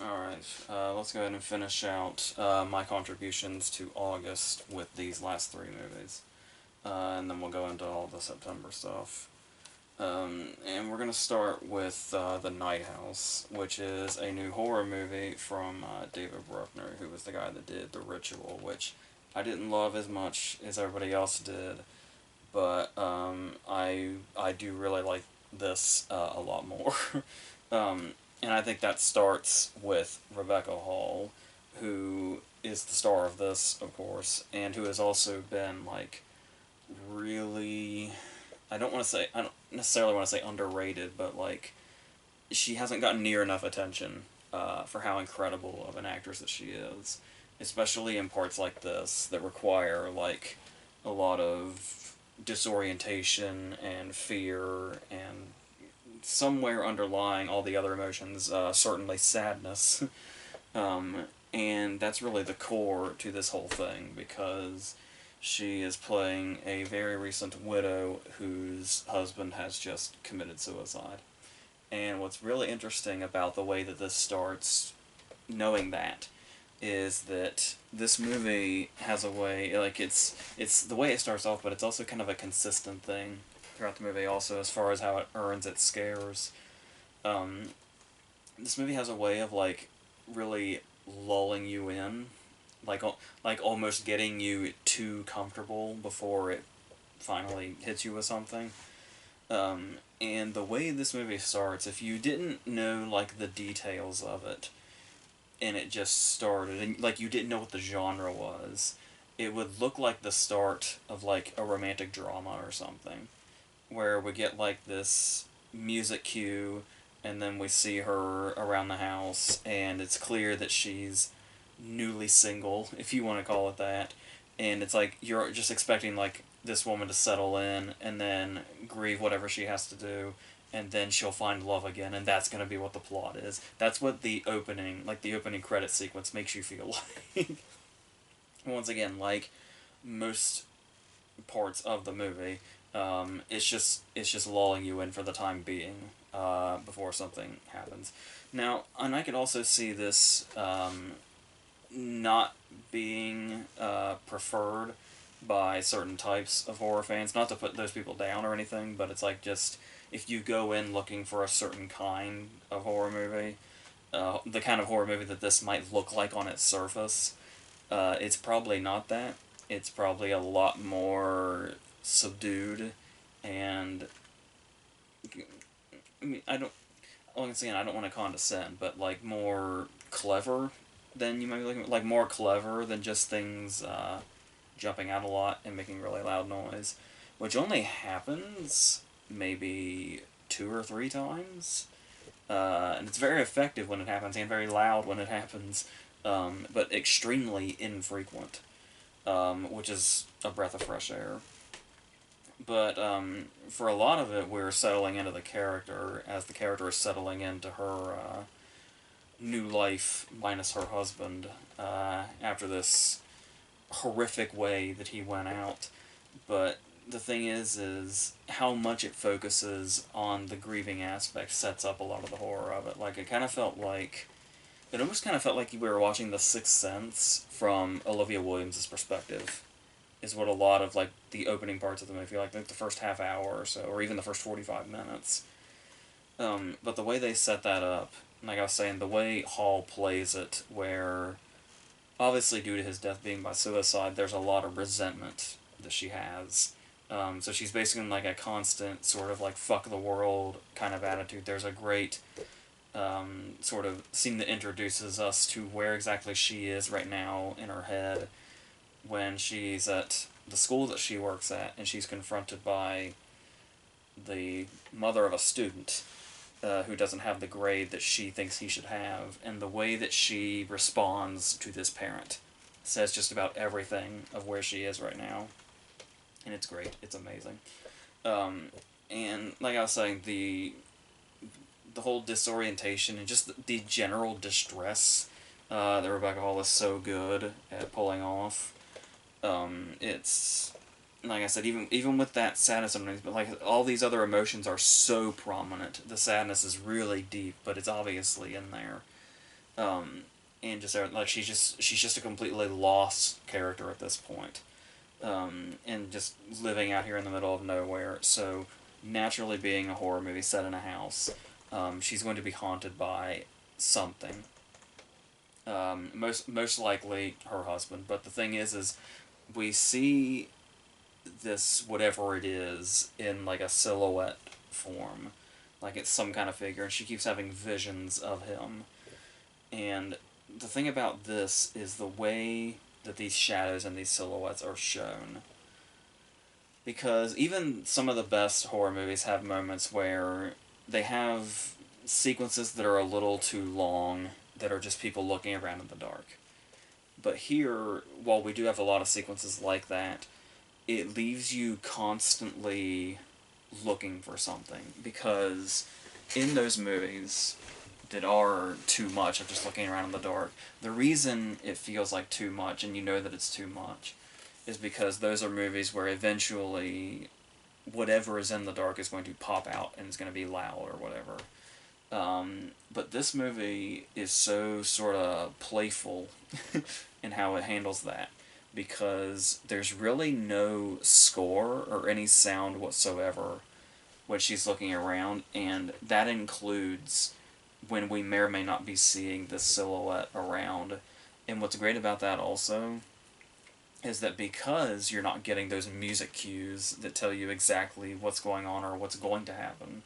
Alright, let's go ahead and finish out my contributions to August with these last three movies. And then we'll go into all the September stuff. And we're going to start with The Night House, which is a new horror movie from David Bruckner, who was the guy that did The Ritual, which I didn't love as much as everybody else did, but I do really like this a lot more. And I think that starts with Rebecca Hall, who is the star of this, of course, and who has also been like really. I don't necessarily want to say underrated, but like she hasn't gotten near enough attention for how incredible of an actress that she is, especially in parts like this that require like a lot of disorientation and fear and somewhere underlying all the other emotions, certainly sadness. And that's really the core to this whole thing because she is playing a very recent widow whose husband has just committed suicide. And what's really interesting about the way that this starts, knowing that, is that this movie has a way, like it's the way it starts off, but it's also kind of a consistent thing throughout the movie. Also, as far as how it earns its scares, um, this movie has a way of like really lulling you in, like like almost getting you too comfortable before it finally hits you with something. And the way this movie starts, if you didn't know like the details of it, and it just started, and like you didn't know what the genre was, it would look like the start of like a romantic drama or something, where we get like this music cue, and then we see her around the house, and it's clear that she's newly single, if you want to call it that. And it's like you're just expecting like this woman to settle in and then grieve whatever she has to do, and then she'll find love again, and that's going to be what the plot is. That's what the opening, like the opening credit sequence, makes you feel like. Once again, like most parts of the movie, it's just lulling you in for the time being before something happens. Now, and I could also see this not being preferred by certain types of horror fans. Not to put those people down or anything, but it's like just if you go in looking for a certain kind of horror movie, the kind of horror movie that this might look like on its surface, it's probably not that. It's probably a lot more subdued, and I mean, I don't. Once again, I don't want to condescend, but like more clever than you might be looking at, like more clever than just things jumping out a lot and making really loud noise, which only happens maybe two or three times. And it's very effective when it happens and very loud when it happens, but extremely infrequent, which is a breath of fresh air. But for a lot of it, we're settling into the character as the character is settling into her new life minus her husband after this horrific way that he went out. But the thing is how much it focuses on the grieving aspect sets up a lot of the horror of it. Like it almost kind of felt like we were watching The Sixth Sense from Olivia Williams' perspective. Is what a lot of like the opening parts of the movie, like the first half hour or so, or even the first 45 minutes. But the way they set that up, like I was saying, the way Hall plays it, where obviously due to his death being by suicide, there's a lot of resentment that she has. So she's basically in like a constant sort of like fuck the world kind of attitude. There's a great sort of scene that introduces us to where exactly she is right now in her head when she's at the school that she works at and she's confronted by the mother of a student who doesn't have the grade that she thinks he should have, and the way that she responds to this parent says just about everything of where she is right now, and it's great. It's amazing. And like I was saying, the whole disorientation and just the general distress that Rebecca Hall is so good at pulling off. It's like I said, even with that sadness underneath, but like all these other emotions are so prominent. The sadness is really deep, but it's obviously in there. and just like she's just a completely lost character at this point, and just living out here in the middle of nowhere. So naturally, being a horror movie set in a house, she's going to be haunted by something. Most likely her husband. But the thing is we see this whatever it is in like a silhouette form, like it's some kind of figure, and she keeps having visions of him. And the thing about this is the way that these shadows and these silhouettes are shown. Because even some of the best horror movies have moments where they have sequences that are a little too long, that are just people looking around in the dark. But here, while we do have a lot of sequences like that, it leaves you constantly looking for something. Because in those movies that are too much of just looking around in the dark, the reason it feels like too much, and you know that it's too much, is because those are movies where eventually whatever is in the dark is going to pop out and is going to be loud or whatever. But this movie is so sort of playful in how it handles that, because there's really no score or any sound whatsoever when she's looking around, and that includes when we may or may not be seeing this silhouette around. And what's great about that also is that because you're not getting those music cues that tell you exactly what's going on or what's going to happen,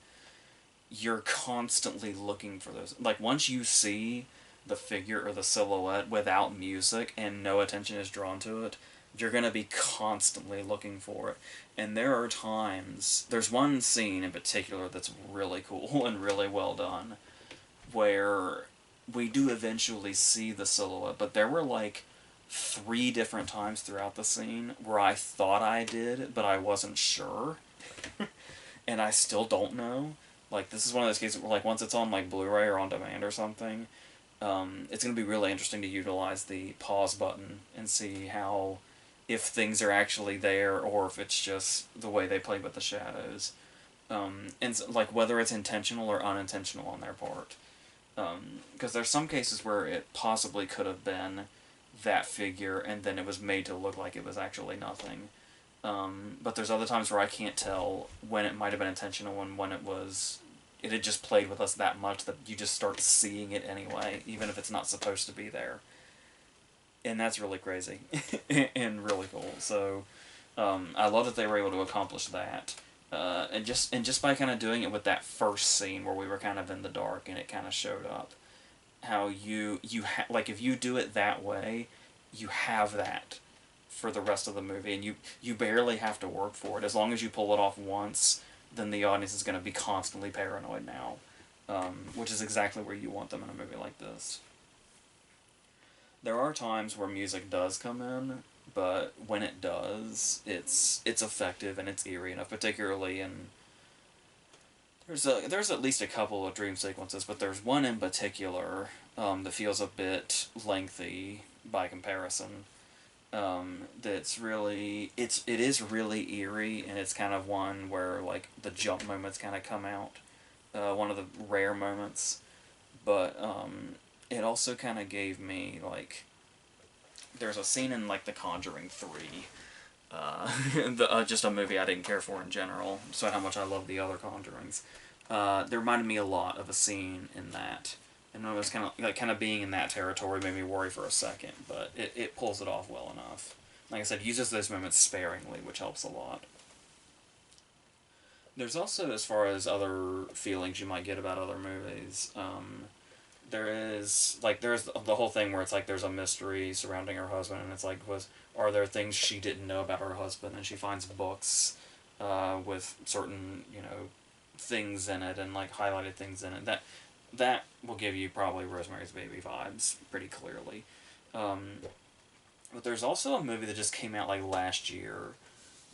you're constantly looking for those. Like, once you see the figure or the silhouette without music and no attention is drawn to it, you're going to be constantly looking for it. And there are times, there's one scene in particular that's really cool and really well done, where we do eventually see the silhouette, but there were like 3 different times throughout the scene where I thought I did, but I wasn't sure. And I still don't know. Like, this is one of those cases where, like, once it's on, like, Blu-ray or on demand or something, it's going to be really interesting to utilize the pause button and see how, if things are actually there or if it's just the way they play with the shadows. And, like, whether it's intentional or unintentional on their part. Because there's some cases where it possibly could have been that figure and then it was made to look like it was actually nothing. But there's other times where I can't tell when it might have been intentional and when it had just played with us that much that you just start seeing it anyway, even if it's not supposed to be there. And that's really crazy and really cool. So I love that they were able to accomplish that. And just by kind of doing it with that first scene where we were kind of in the dark and it kind of showed up, how like, if you do it that way, you have that for the rest of the movie, and you barely have to work for it. As long as you pull it off once, then the audience is going to be constantly paranoid now, which is exactly where you want them in a movie like this. There are times where music does come in, but when it does, it's effective and it's eerie enough, particularly in... There's at least a couple of dream sequences, but there's one in particular that feels a bit lengthy by comparison. That's really... it is really eerie, and it's kind of one where, like, the jump moments kind of come out. One of the rare moments. But it also kind of gave me, like... There's a scene in, like, The Conjuring 3, just a movie I didn't care for in general, so how much I love the other Conjurings. They reminded me a lot of a scene in that, and it was kind of being in that territory made me worry for a second, but it pulls it off well enough. Like I said, uses those moments sparingly, which helps a lot. There's also, as far as other feelings you might get about other movies, there's the whole thing where it's like there's a mystery surrounding her husband, and it's like, are there things she didn't know about her husband? And she finds books with certain, things in it, and like highlighted things in it. That will give you probably Rosemary's Baby vibes pretty clearly. But there's also a movie that just came out like last year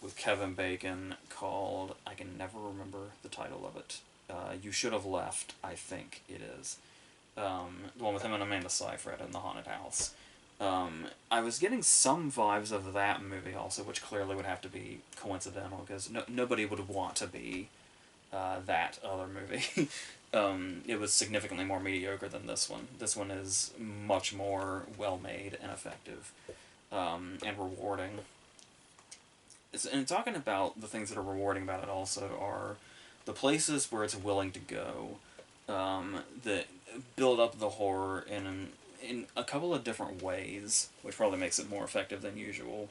with Kevin Bacon called, I can never remember the title of it. You Should Have Left, I think it is. The one with him and Amanda Seyfried in the haunted house. I was getting some vibes of that movie also, which clearly would have to be coincidental, because nobody would want to be that other movie. it was significantly more mediocre than this one. This one is much more well-made and effective, and rewarding. And talking about the things that are rewarding about it also are the places where it's willing to go, that build up the horror in a couple of different ways, which probably makes it more effective than usual.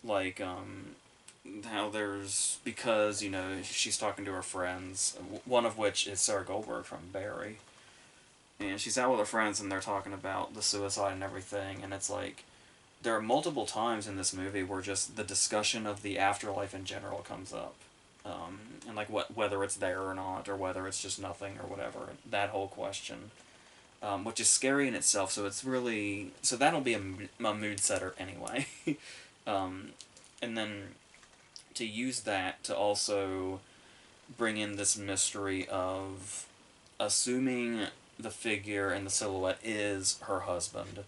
Like, how there's, because, she's talking to her friends, one of which is Sarah Goldberg from Barry, and she's out with her friends and they're talking about the suicide and everything, and it's like, there are multiple times in this movie where just the discussion of the afterlife in general comes up. And like whether it's there or not, or whether it's just nothing or whatever, that whole question, which is scary in itself. So it's really, so that'll be a mood setter anyway. And then to use that to also bring in this mystery of assuming the figure and the silhouette is her husband.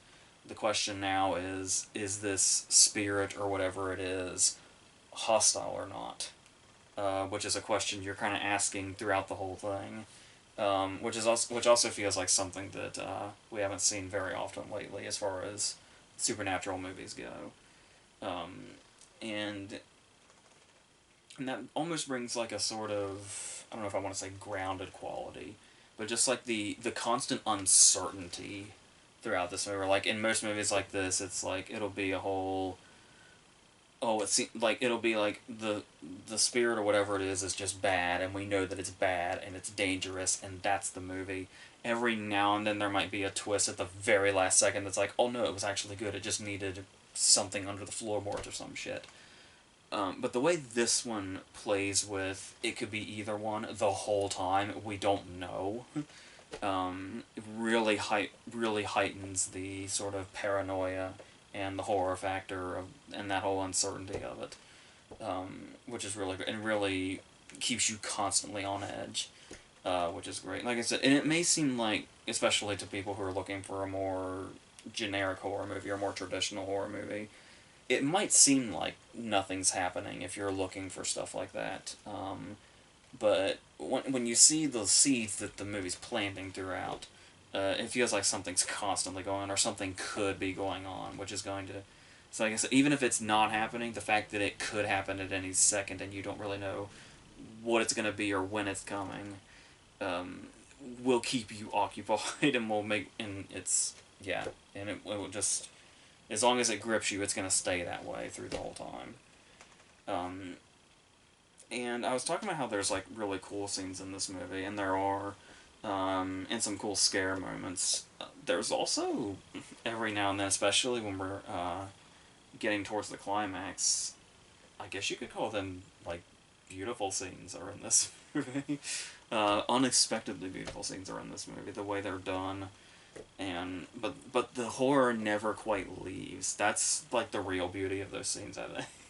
The question now is this spirit or whatever it is hostile or not? Which is a question you're kind of asking throughout the whole thing, which also feels like something that we haven't seen very often lately as far as supernatural movies go, and that almost brings like a sort of, I don't know if I want to say grounded quality, but just like the constant uncertainty throughout this movie. Like in most movies like this, it's like it'll be a whole, it'll be like the spirit or whatever it is just bad, and we know that it's bad and it's dangerous, and that's the movie. Every now and then there might be a twist at the very last second that's like, oh no, it was actually good. It just needed something under the floorboards or some shit. But the way this one plays with it could be either one the whole time, we don't know. It really heightens the sort of paranoia and the horror factor and that whole uncertainty of it, which is really great and really keeps you constantly on edge, which is great. Like I said, and it may seem like, especially to people who are looking for a more generic horror movie or more traditional horror movie, it might seem like nothing's happening if you're looking for stuff like that. But when you see the seeds that the movie's planting throughout, it feels like something's constantly going on, or something could be going on, which is going to... So like I said, even if it's not happening, the fact that it could happen at any second and you don't really know what it's going to be or when it's coming, will keep you occupied and will make... And it's... Yeah, and it will just... As long as it grips you, it's going to stay that way through the whole time. And I was talking about how there's like really cool scenes in this movie, and there are, and some cool scare moments. There's also, every now and then, especially when we're getting towards the climax, I guess you could call them like beautiful scenes are in this movie. Unexpectedly beautiful scenes are in this movie. The way they're done. And but the horror never quite leaves. That's like the real beauty of those scenes, I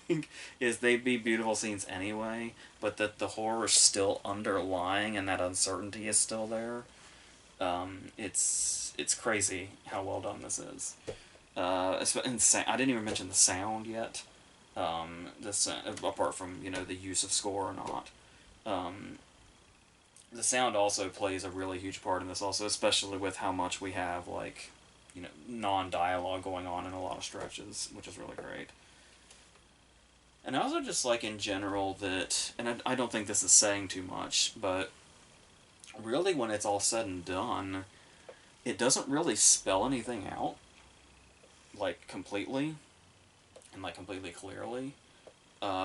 think, is they'd be beautiful scenes anyway, but that the horror is still underlying and that uncertainty is still there. It's crazy how well done this is. I didn't even mention the sound yet. Apart from the use of score or not. The sound also plays a really huge part in this also, especially with how much we have, like, non-dialogue going on in a lot of stretches, which is really great. And I also just like in general that, and I don't think this is saying too much, but really when it's all said and done, it doesn't really spell anything out, like, completely, and, like, completely clearly.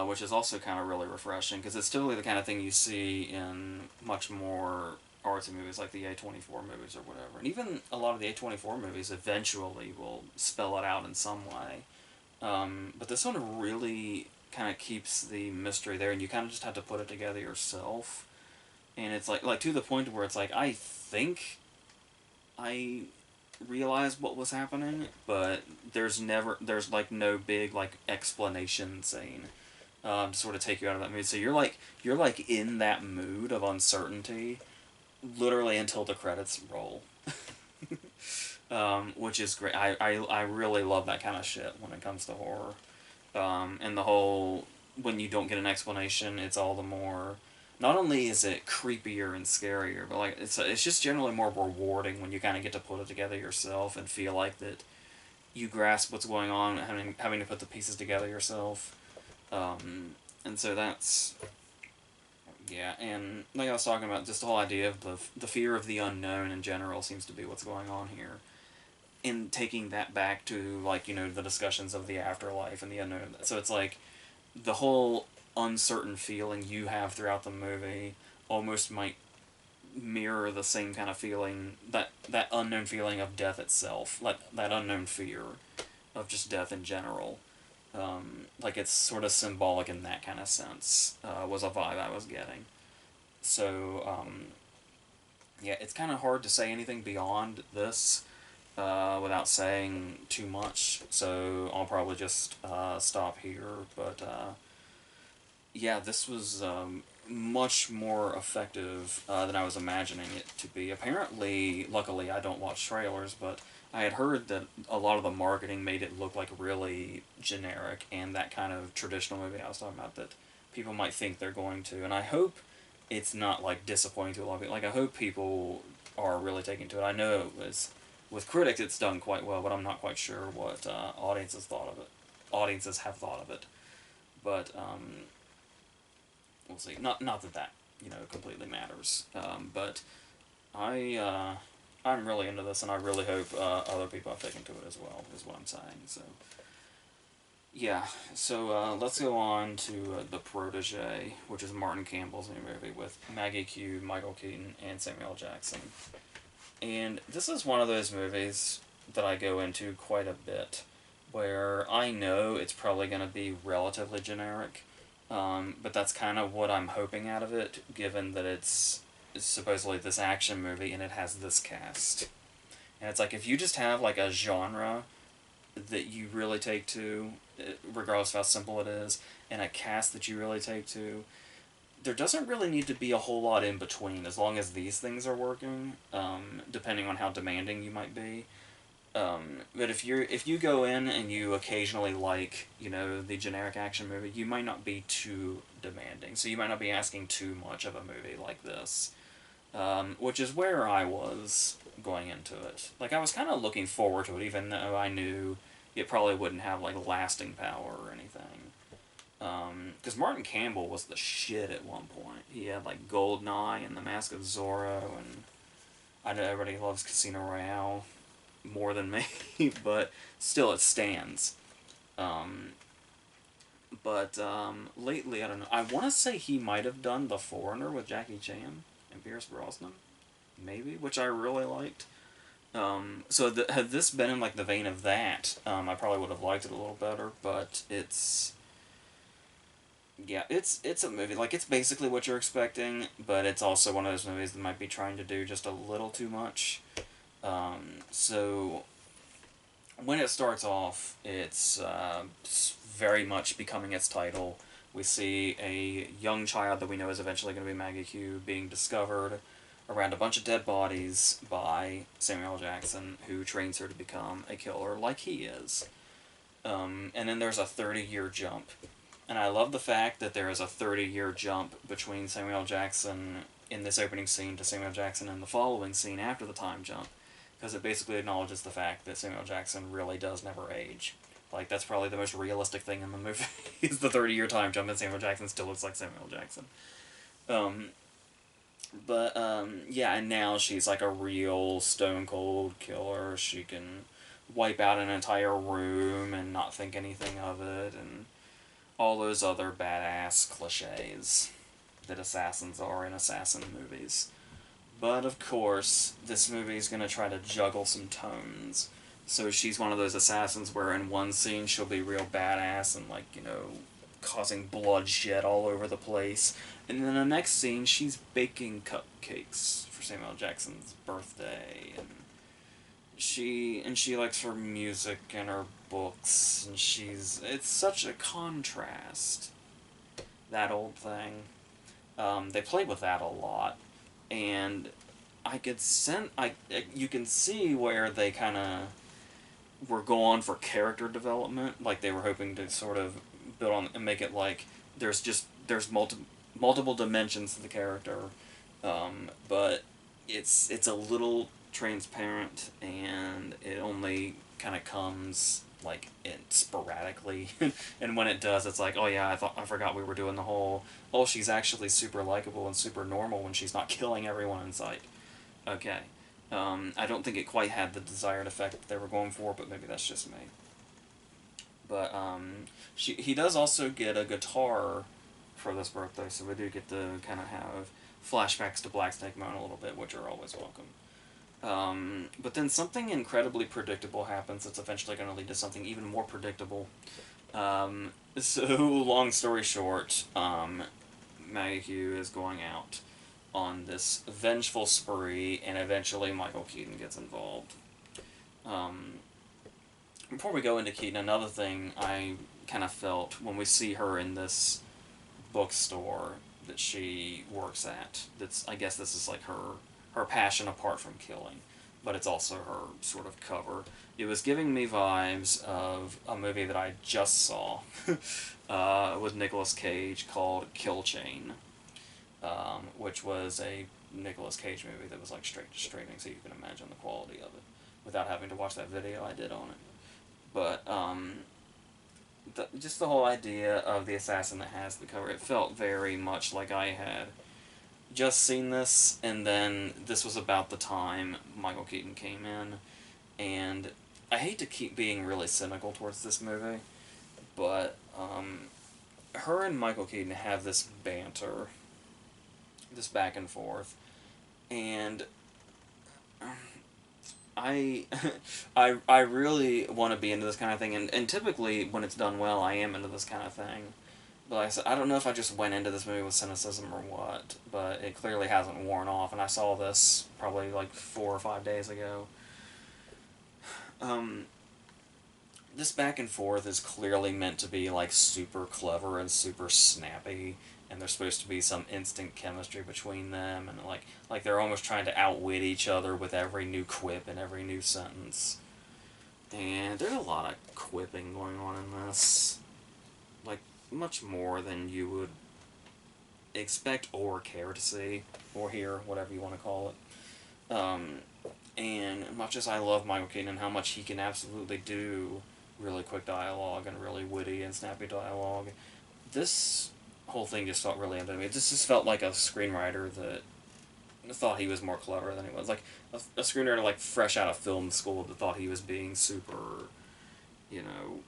Which is also kind of really refreshing, because it's typically the kind of thing you see in much more artsy movies, like the A24 movies or whatever. And even a lot of the A24 movies eventually will spell it out in some way. But this one really kind of keeps the mystery there, and you kind of just have to put it together yourself. And it's like to the point where it's like, I think I realized what was happening, but there's like no big like explanation scene. To sort of take you out of that mood. So you're like in that mood of uncertainty, literally until the credits roll, which is great. I really love that kind of shit when it comes to horror, and the whole when you don't get an explanation, it's all the more not only is it creepier and scarier, but like it's just generally more rewarding when you kind of get to put it together yourself and feel like that you grasp what's going on, having to put the pieces together yourself. And so that's, yeah, and like I was talking about, just the whole idea of the fear of the unknown in general seems to be what's going on here. In taking that back to, like, the discussions of the afterlife and the unknown. So it's like the whole uncertain feeling you have throughout the movie almost might mirror the same kind of feeling, that unknown feeling of death itself, like that unknown fear of just death in general. Like it's sort of symbolic in that kind of sense, was a vibe I was getting. So, yeah, it's kind of hard to say anything beyond this without saying too much, so I'll probably just stop here. But yeah, this was much more effective than I was imagining it to be. Apparently, luckily, I don't watch trailers, but I had heard that a lot of the marketing made it look like really generic and that kind of traditional movie I was talking about that people might think they're going to. And I hope it's not like disappointing to a lot of people. Like, I hope people are really taking to it. I know it was, with critics it's done quite well, but I'm not quite sure what audiences thought of it. Audiences have thought of it, but we'll see. Not that completely matters. But I'm really into this, and I really hope other people have taken to it as well. Is what I'm saying. So yeah. So let's go on to the Protégé, which is Martin Campbell's new movie with Maggie Q, Michael Keaton, and Samuel Jackson. And this is one of those movies that I go into quite a bit, where I know it's probably going to be relatively generic, but that's kind of what I'm hoping out of it, given that it's supposedly this action movie and it has this cast. And it's like, if you just have like a genre that you really take to, regardless of how simple it is, and a cast that you really take to, there doesn't really need to be a whole lot in between, as long as these things are working, depending on how demanding you might be. But if you go in and you occasionally like, the generic action movie, you might not be too demanding. So you might not be asking too much of a movie like this. Which is where I was going into it. Like, I was kind of looking forward to it, even though I knew it probably wouldn't have, like, lasting power or anything. Because Martin Campbell was the shit at one point. He had, like, Goldeneye and The Mask of Zorro, and I know everybody loves Casino Royale more than me, but still it stands. But lately, I don't know. I want to say he might have done The Foreigner with Jackie Chan and Pierce Brosnan, maybe, which I really liked. So had this been in like the vein of that, I probably would have liked it a little better. But it's a movie, like, it's basically what you're expecting, but it's also one of those movies that might be trying to do just a little too much. So when it starts off, it's very much becoming its title. We see a young child that we know is eventually going to be Maggie Q being discovered around a bunch of dead bodies by Samuel Jackson, who trains her to become a killer like he is. And then there's a 30-year jump. And I love the fact that there is a 30-year jump between Samuel Jackson in this opening scene to Samuel Jackson in the following scene after the time jump, because it basically acknowledges the fact that Samuel Jackson really does never age. Like, that's probably the most realistic thing in the movie, is the 30-year time jump, and Samuel Jackson still looks like Samuel Jackson. Yeah, and now she's like a real stone-cold killer. She can wipe out an entire room and not think anything of it, and all those other badass cliches that assassins are in assassin movies. But, of course, this movie is going to try to juggle some tones. So she's one of those assassins where in one scene she'll be real badass and, like, causing bloodshed all over the place. And then the next scene, she's baking cupcakes for Samuel Jackson's birthday. And she likes her music and her books. And it's such a contrast, that old thing. They played with that a lot. And you can see where they kind of were going for character development, like they were hoping to sort of build on and make it like there's multiple dimensions to the character, but it's a little transparent, and it only kind of comes like sporadically, and when it does, it's like, oh yeah, I forgot we were doing the whole, oh, she's actually super likable and super normal when she's not killing everyone in sight. Okay, I don't think it quite had the desired effect that they were going for, but maybe that's just me. But he does also get a guitar for this birthday, so we do get to kind of have flashbacks to Black Snake Moan a little bit, which are always welcome. But then something incredibly predictable happens that's eventually going to lead to something even more predictable. So, long story short, Maggie Q is going out on this vengeful spree, and eventually Michael Keaton gets involved. Before we go into Keaton, another thing I kind of felt when we see her in this bookstore that she works at, I guess this is like her passion apart from killing, but it's also her sort of cover. It was giving me vibes of a movie that I just saw with Nicolas Cage called Kill Chain, which was a Nicolas Cage movie that was like straight to streaming, so you can imagine the quality of it without having to watch that video I did on it. But just the whole idea of the assassin that has the cover, it felt very much like I had just seen this, and then this was about the time Michael Keaton came in, and I hate to keep being really cynical towards this movie, but her and Michael Keaton have this banter, this back and forth, and I I really want to be into this kind of thing, and typically when it's done well, I am into this kind of thing. But like I said, I don't know if I just went into this movie with cynicism or what, but it clearly hasn't worn off, and I saw this probably like 4 or 5 days ago. This back and forth is clearly meant to be like super clever and super snappy, and there's supposed to be some instant chemistry between them, and like they're almost trying to outwit each other with every new quip and every new sentence. And there's a lot of quipping going on in this, like much more than you would expect or care to see or hear, whatever you want to call it. And much as I love Michael Keaton and how much he can absolutely do really quick dialogue and really witty and snappy dialogue, this whole thing just felt really empty to me. This just felt like a screenwriter that thought he was more clever than he was. Like a screenwriter like fresh out of film school that thought he was being super, you know,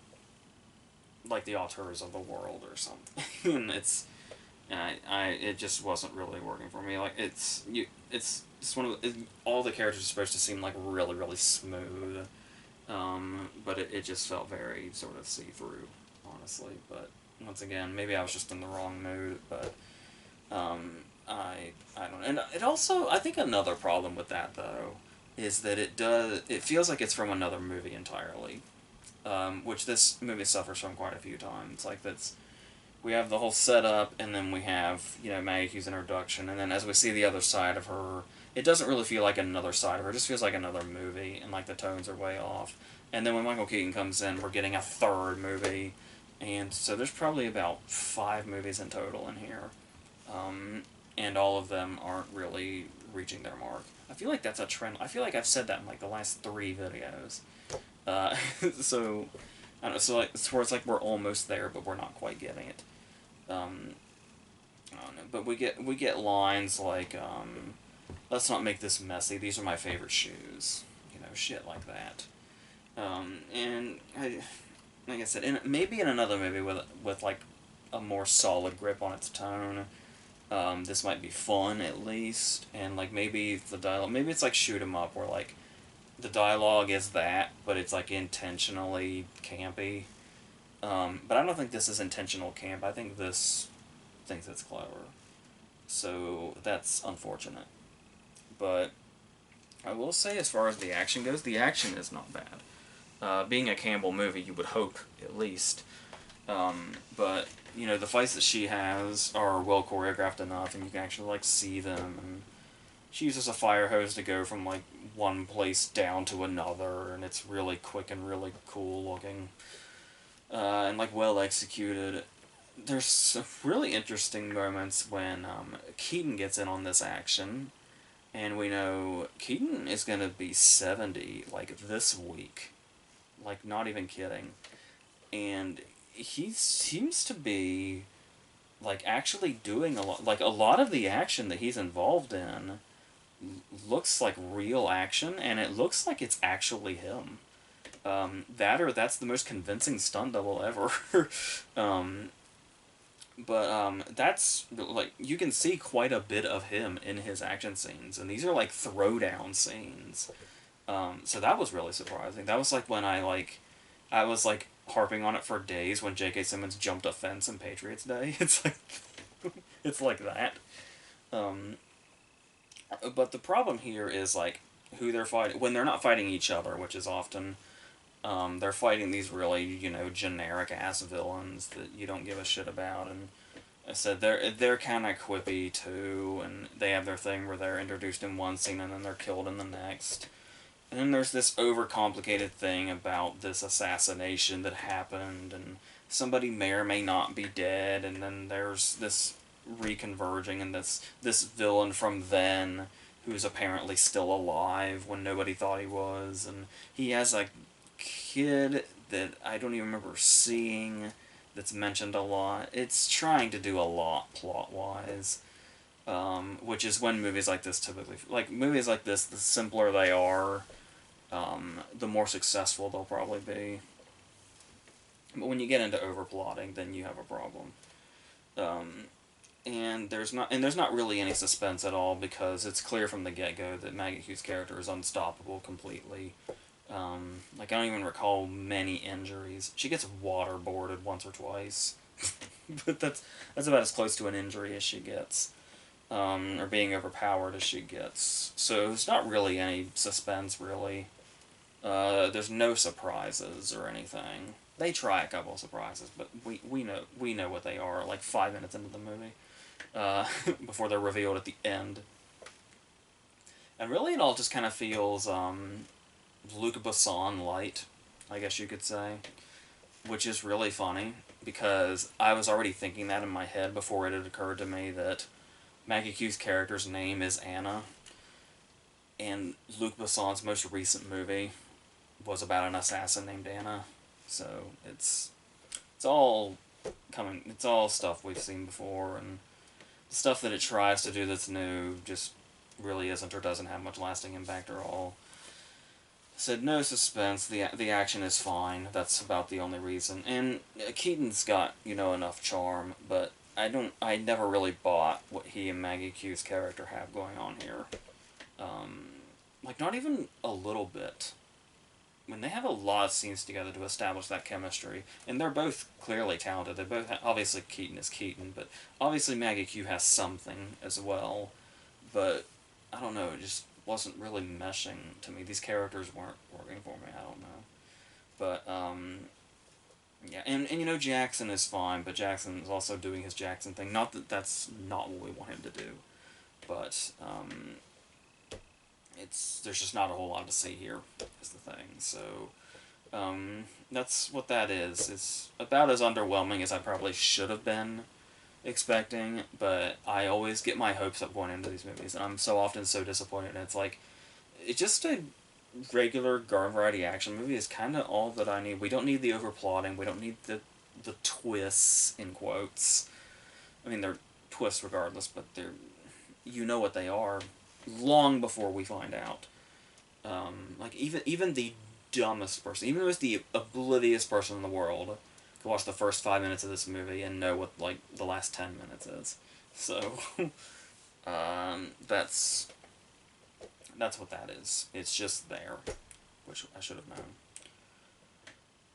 like the auteurs of the world or something. And it just wasn't really working for me. Like it's just one of all the characters are supposed to seem like really really smooth, but it just felt very sort of see through, honestly. But once again, maybe I was just in the wrong mood. But I don't know. And it also, I think another problem with that though is that it feels like it's from another movie entirely, which this movie suffers from quite a few times. Like we have the whole setup, and then we have, you know, Maggie Q's introduction, and then as we see the other side of her, it doesn't really feel like another side of her. It just feels like another movie, and like the tones are way off. And then when Michael Keaton comes in, we're getting a third movie, and so there's probably about 5 movies in total in here, and all of them aren't really reaching their mark. I feel like that's a trend. I feel like I've said that in like the last 3 videos. So I don't know. So like, it's where it's like we're almost there, but we're not quite getting it. I don't know, but we get lines like, "Let's not make this messy. These are my favorite shoes." You know, shit like that. And like I said, maybe in another movie with like a more solid grip on its tone, this might be fun at least, and like maybe the dialogue, maybe it's like Shoot 'Em Up, where like the dialogue is that, but it's like intentionally campy. But I don't think this is intentional camp. I think this thinks it's clever. So that's unfortunate. But I will say, as far as the action goes, the action is not bad. Being a Campbell movie, you would hope, at least. But, you know, the fights that she has are well choreographed enough, and you can actually, like, see them. And she uses a fire hose to go from, like, one place down to another, and it's really quick and really cool looking. And, like, well executed. there's some really interesting moments when Keaton gets in on this action, and we know Keaton is going to be 70, like, this week. Like, not even kidding. And he seems to be, like, actually doing a lot. Like, a lot of the action that he's involved in looks like real action, and it looks like it's actually him. That or that's the most convincing stunt double ever. um, but that's, like, you can see quite a bit of him in his action scenes, and these are, like, throwdown scenes. So that was really surprising. That was, like, when I was, like, harping on it for days when J.K. Simmons jumped a fence in Patriots Day. It's like, it's like that. Um, but the problem here is, like, who they're fighting when they're not fighting each other, which is often they're fighting these really, generic ass villains that you don't give a shit about. And I said they're kind of quippy too, and they have their thing where they're introduced in one scene and then they're killed in the next. And then there's this overcomplicated thing about this assassination that happened, and somebody may or may not be dead, and then there's this reconverging, and this villain from then who's apparently still alive when nobody thought he was, and he has a kid that I don't even remember seeing that's mentioned a lot. It's trying to do a lot plot-wise. Which is when movies like this typically, like, movies like this, the simpler they are, the more successful they'll probably be. But when you get into overplotting, then you have a problem. Um, and there's not really any suspense at all, because it's clear from the get-go that Maggie Q's character is unstoppable completely. Like, I don't even recall many injuries. She gets waterboarded once or twice, but that's about as close to an injury as she gets, or being overpowered as she gets. So there's not really any suspense, really. There's no surprises or anything. They try a couple of surprises, but we know what they are, like 5 minutes into the movie, before they're revealed at the end. And really, it all just kind of feels Luc Besson light, I guess you could say, which is really funny, because I was already thinking that in my head before it had occurred to me that Maggie Q's character's name is Anna, and Luc Besson's most recent movie was about an assassin named Anna. So it's all it's all stuff we've seen before, and stuff that it tries to do that's new just really isn't or doesn't have much lasting impact at all. Said no suspense. The action is fine. That's about the only reason. And Keaton's got, enough charm, but I never really bought what he and Maggie Q's character have going on here. Like, not even a little bit. I mean, they have a lot of scenes together to establish that chemistry, and they're both clearly talented. They both obviously Keaton is Keaton, but obviously Maggie Q has something as well. But I don't know, it just wasn't really meshing to me. These characters weren't working for me. I don't know, but yeah, and Jackson is fine, but Jackson is also doing his Jackson thing. Not that that's not what we want him to do, but there's just not a whole lot to see here, is the thing. So that's what that is. It's about as underwhelming as I probably should have been expecting, but I always get my hopes up going into these movies, and I'm so often so disappointed. And it's like, it's just a regular garden variety action movie is kind of all that I need. We don't need the overplotting. We don't need the twists, in quotes. I mean, they're twists regardless, but they're, you know what they are long before we find out. Like, even the dumbest person, even if it's the oblivious person in the world, could watch the first 5 minutes of this movie and know what, like, the last 10 minutes is. So that's what that is. It's just there, which I should have known.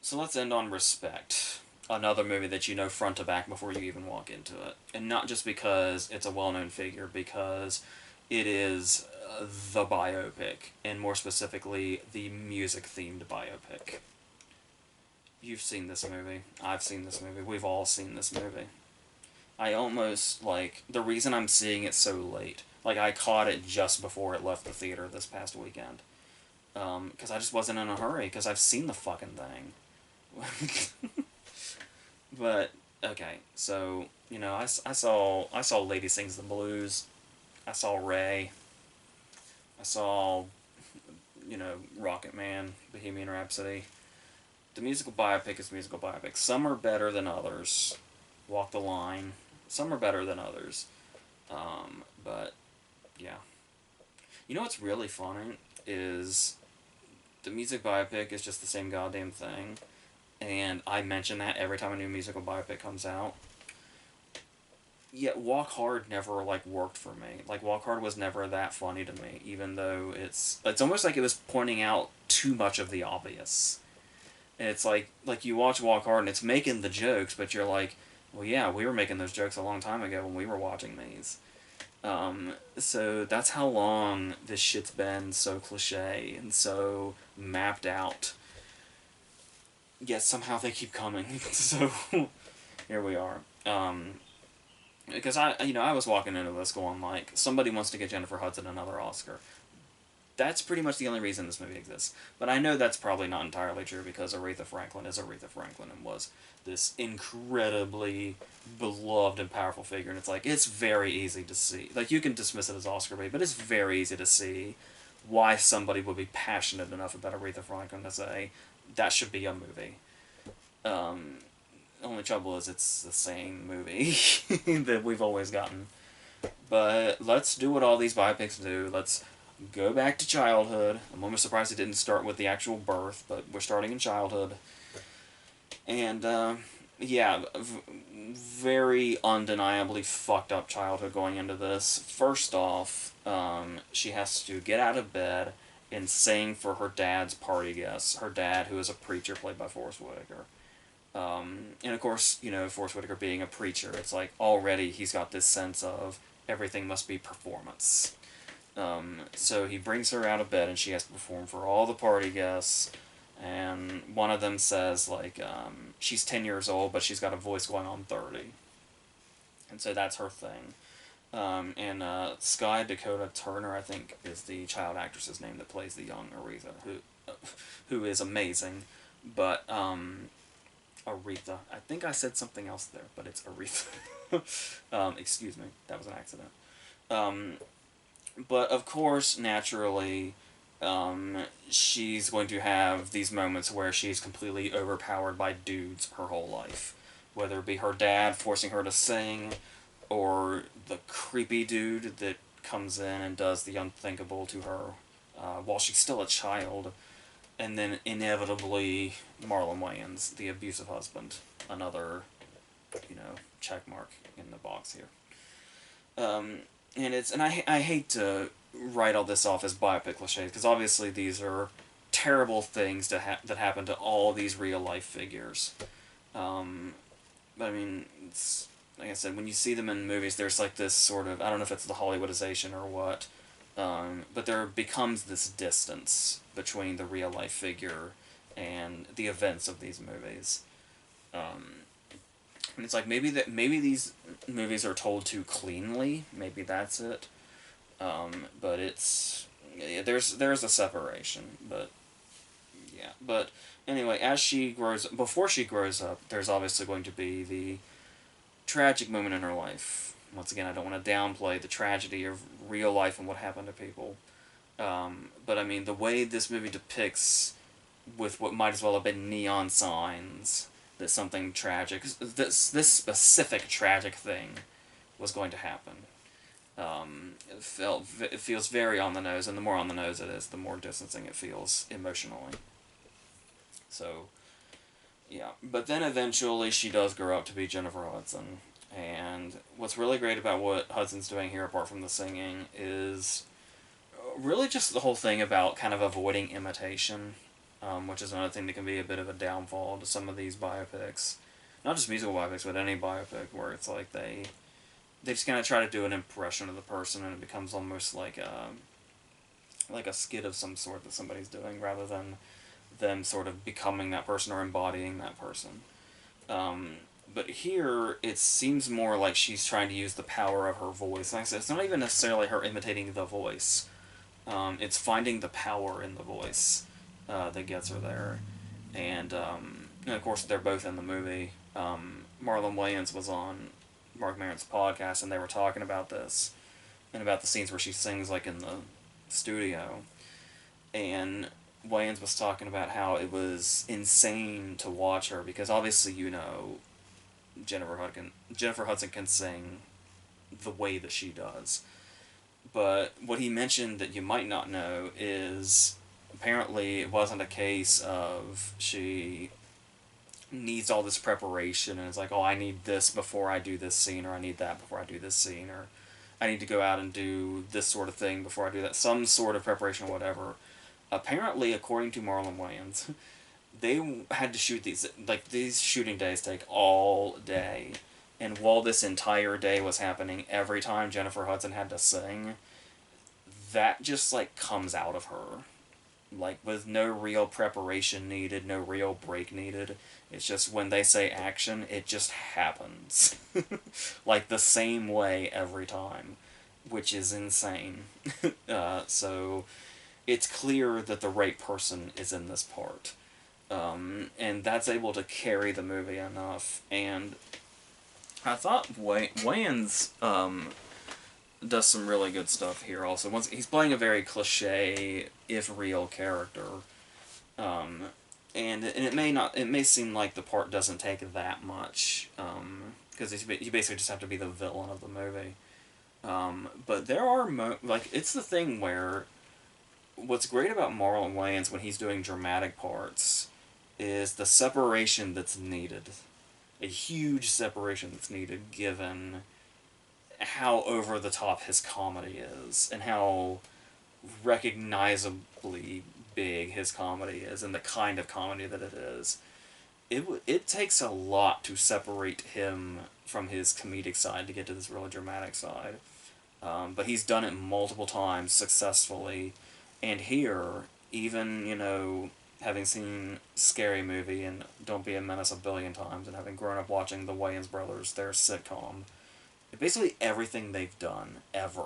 So let's end on Respect, another movie that you know front to back before you even walk into it. And not just because it's a well-known figure, because it is the biopic, and more specifically, the music-themed biopic. You've seen this movie. I've seen this movie. We've all seen this movie. I almost, like, the reason I'm seeing it so late, like, I caught it just before it left the theater this past weekend. Because I just wasn't in a hurry, because I've seen the fucking thing. But okay, so I saw Lady Sings the Blues. I saw Ray. I saw Rocket Man, Bohemian Rhapsody. The musical biopic is musical biopic. Some are better than others. Walk the Line. Some are better than others. But yeah, you know what's really funny is the music biopic is just the same goddamn thing, and I mention that every time a new musical biopic comes out. Yet Walk Hard never like worked for me. Like Walk Hard was never that funny to me, even though it's almost like it was pointing out too much of the obvious. And it's like you watch Walk Hard and it's making the jokes, but you're like, well, yeah, we were making those jokes a long time ago when we were watching these. So that's how long this shit's been so cliche and so mapped out. Yet somehow they keep coming. So here we are. Because I was walking into this going like, somebody wants to get Jennifer Hudson another Oscar. That's pretty much the only reason this movie exists. But I know that's probably not entirely true because Aretha Franklin is Aretha Franklin and was this incredibly beloved and powerful figure. And it's like, it's very easy to see. Like, you can dismiss it as Oscar bait, but it's very easy to see why somebody would be passionate enough about Aretha Franklin to say, that should be a movie. Um, only trouble is it's the same movie that we've always gotten. But let's do what all these biopics do. Let's go back to childhood. I'm almost surprised it didn't start with the actual birth, but we're starting in childhood. And, yeah, very undeniably fucked up childhood going into this. First off, she has to get out of bed and sing for her dad's party guests. Her dad, who is a preacher, played by Forrest Whitaker. And of course, Forrest Whitaker being a preacher, it's like already he's got this sense of everything must be performance. So he brings her out of bed and she has to perform for all the party guests. And one of them says, like, she's 10 years old, but she's got a voice going on 30. And so that's her thing. And Sky Dakota Turner, I think, is the child actress's name that plays the young Aretha, who is amazing. But, Aretha. I think I said something else there, but it's Aretha. Excuse me, that was an accident. But of course, naturally, she's going to have these moments where she's completely overpowered by dudes her whole life. Whether it be her dad forcing her to sing, or the creepy dude that comes in and does the unthinkable to her while she's still a child. And then inevitably Marlon Wayans, the abusive husband, another, check mark in the box here. And I hate to write all this off as biopic cliches because obviously these are terrible things that happen to all these real life figures. But I mean, it's like I said, when you see them in movies, there's like this sort of, I don't know if it's the Hollywoodization or what. But there becomes this distance between the real life figure and the events of these movies. And it's like maybe these movies are told too cleanly. Maybe that's it. But there's a separation. But yeah. But anyway, before she grows up, there's obviously going to be the tragic moment in her life. Once again, I don't want to downplay the tragedy of real life and what happened to people. But I mean, the way this movie depicts, with what might as well have been neon signs, that something tragic, this specific tragic thing, was going to happen. It feels very on the nose, and the more on the nose it is, the more distancing it feels emotionally. So, yeah. But then eventually she does grow up to be Jennifer Hudson. And what's really great about what Hudson's doing here, apart from the singing, is really just the whole thing about kind of avoiding imitation, which is another thing that can be a bit of a downfall to some of these biopics. Not just musical biopics, but any biopic where it's like they just kind of try to do an impression of the person and it becomes almost like a skit of some sort that somebody's doing rather than them sort of becoming that person or embodying that person. But here, it seems more like she's trying to use the power of her voice. Like I said, it's not even necessarily her imitating the voice. It's finding the power in the voice that gets her there. And of course, they're both in the movie. Marlon Wayans was on Mark Maron's podcast, and they were talking about this and about the scenes where she sings like in the studio, and Wayans was talking about how it was insane to watch her because obviously Jennifer Hudson can sing the way that she does. But what he mentioned that you might not know is apparently it wasn't a case of she needs all this preparation and it's like, oh, I need this before I do this scene, or I need that before I do this scene, or I need to go out and do this sort of thing before I do that. Some sort of preparation or whatever. Apparently, according to Marlon Wayans, they had to shoot these shooting days take all day. And while this entire day was happening, every time Jennifer Hudson had to sing, that just like comes out of her. Like with no real preparation needed, no real break needed. It's just when they say action, it just happens. Like the same way every time, which is insane. So it's clear that the right person is in this part. And that's able to carry the movie enough. And I thought Wayans does some really good stuff here also. Once he's playing a very cliche, if real character. And it may seem like the part doesn't take that much, because you basically just have to be the villain of the movie. But there are it's the thing where what's great about Marlon Wayans when he's doing dramatic parts is the separation that's needed. A huge separation that's needed given how over the top his comedy is and how recognizably big his comedy is and the kind of comedy that it is. It takes a lot to separate him from his comedic side to get to this really dramatic side. But he's done it multiple times successfully. And here, even, having seen Scary Movie and Don't Be a Menace a billion times and having grown up watching the Wayans brothers, their sitcom, basically everything they've done, ever.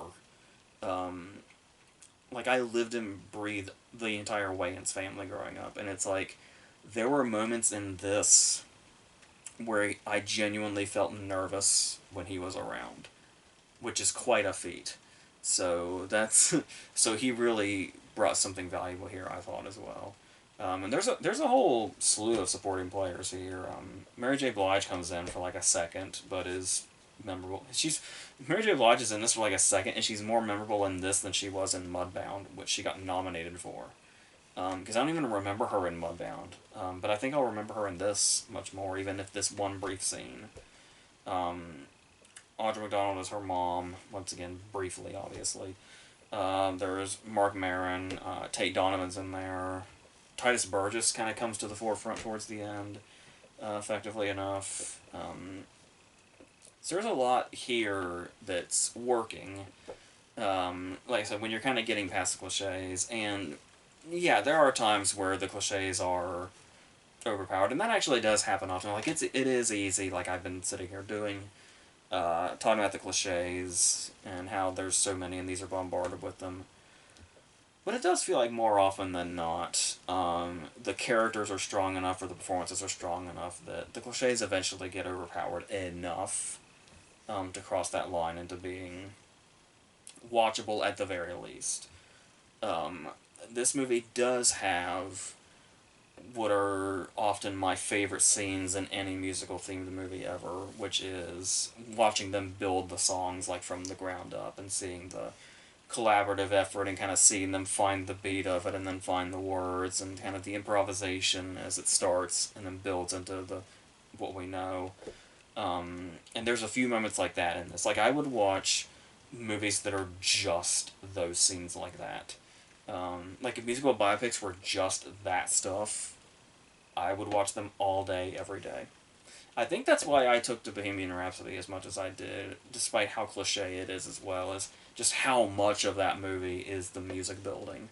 I lived and breathed the entire Wayans family growing up, and it's like, there were moments in this where I genuinely felt nervous when he was around, which is quite a feat. So so he really brought something valuable here, I thought, as well. And there's a whole slew of supporting players here. Mary J. Blige comes in for like a second, but is memorable. Mary J. Blige is in this for like a second, and she's more memorable in this than she was in Mudbound, which she got nominated for. Because I don't even remember her in Mudbound, but I think I'll remember her in this much more, even if this one brief scene. Audra McDonald is her mom, once again, briefly, obviously. There's Mark Maron, Tate Donovan's in there. Titus Burgess kind of comes to the forefront towards the end, effectively enough. So there's a lot here that's working. Like I said, when you're kind of getting past the cliches, and yeah, there are times where the cliches are overpowered, and that actually does happen often. Like it is easy, like I've been sitting here doing, talking about the cliches and how there's so many and these are bombarded with them. But it does feel like more often than not, the characters are strong enough or the performances are strong enough that the cliches eventually get overpowered enough to cross that line into being watchable at the very least. This movie does have what are often my favorite scenes in any musical themed movie ever, which is watching them build the songs like from the ground up and seeing the collaborative effort and kind of seeing them find the beat of it and then find the words and kind of the improvisation as it starts and then builds into what we know. And there's a few moments like that in this. Like, I would watch movies that are just those scenes like that. Like, if musical biopics were just that stuff, I would watch them all day, every day. I think that's why I took to Bohemian Rhapsody as much as I did, despite how cliche it is as well, as just how much of that movie is the music building.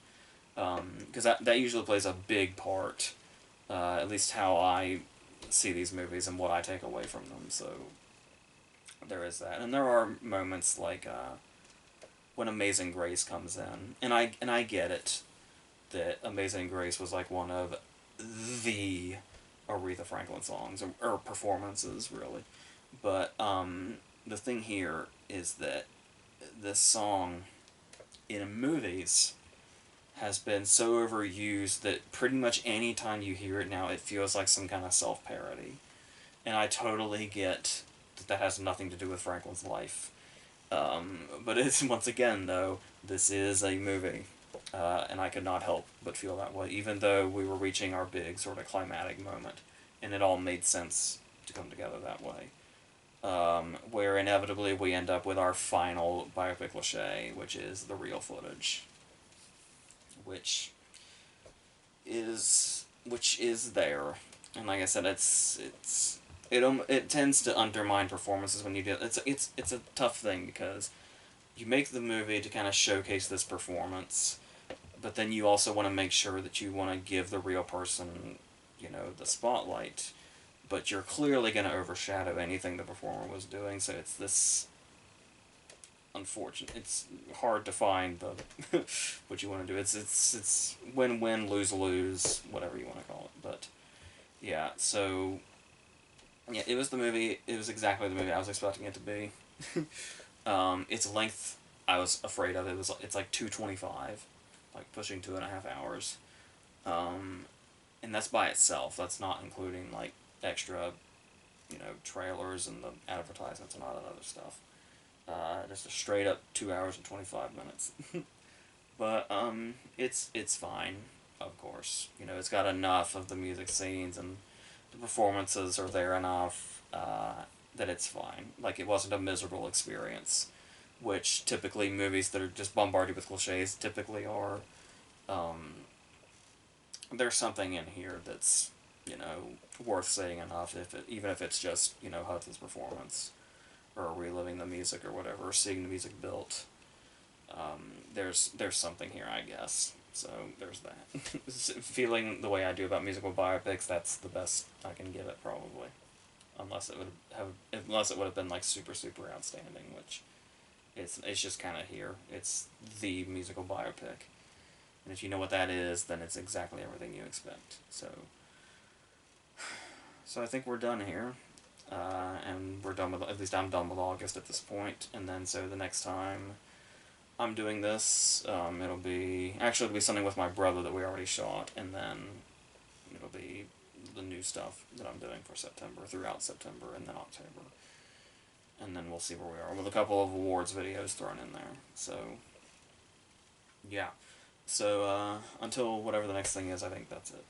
Because that usually plays a big part, at least how I see these movies and what I take away from them, so there is that. And there are moments like when Amazing Grace comes in, and I get it, that Amazing Grace was like one of the Aretha Franklin songs, or performances, really. But the thing here is that this song in movies has been so overused that pretty much any time you hear it now, it feels like some kind of self-parody. And I totally get that that has nothing to do with Franklin's life. But it's, once again, though, this is a movie. And I could not help but feel that way, even though we were reaching our big sort of climatic moment. And it all made sense to come together that way. Where inevitably we end up with our final biopic cliche, which is the real footage. Which is there. And like I said, it tends to undermine performances when you do it. It's a tough thing because you make the movie to kind of showcase this performance, but then you also want to make sure that you want to give the real person, the spotlight, but you're clearly going to overshadow anything the performer was doing, so it's this unfortunate. It's hard to find the what you want to do. It's win-win, lose-lose, whatever you want to call it. But yeah, so yeah, it was the movie. It was exactly the movie I was expecting it to be. Its length, I was afraid of. It's like 225, like pushing 2.5 hours, and that's by itself. That's not including like extra, trailers and the advertisements and all that other stuff. Just a straight up 2 hours and 25 minutes. But it's fine, of course. It's got enough of the music scenes and the performances are there enough that it's fine. Like, it wasn't a miserable experience, which typically movies that are just bombarded with cliches typically are. There's something in here that's worth saying enough, even if it's just Hudson's performance, or reliving the music or whatever, or seeing the music built. There's something here, I guess. So there's that. Feeling the way I do about musical biopics, that's the best I can give it, probably. Unless it would have been like super super outstanding, which it's just kind of here. It's the musical biopic, and if you know what that is, then it's exactly everything you expect. So I think we're done here. And we're done with, at least I'm done with August at this point, and then so the next time I'm doing this, it'll be something with my brother that we already shot, and then it'll be the new stuff that I'm doing for September, throughout September, and then October, and then we'll see where we are, with a couple of awards videos thrown in there, so, yeah, so, until whatever the next thing is, I think that's it.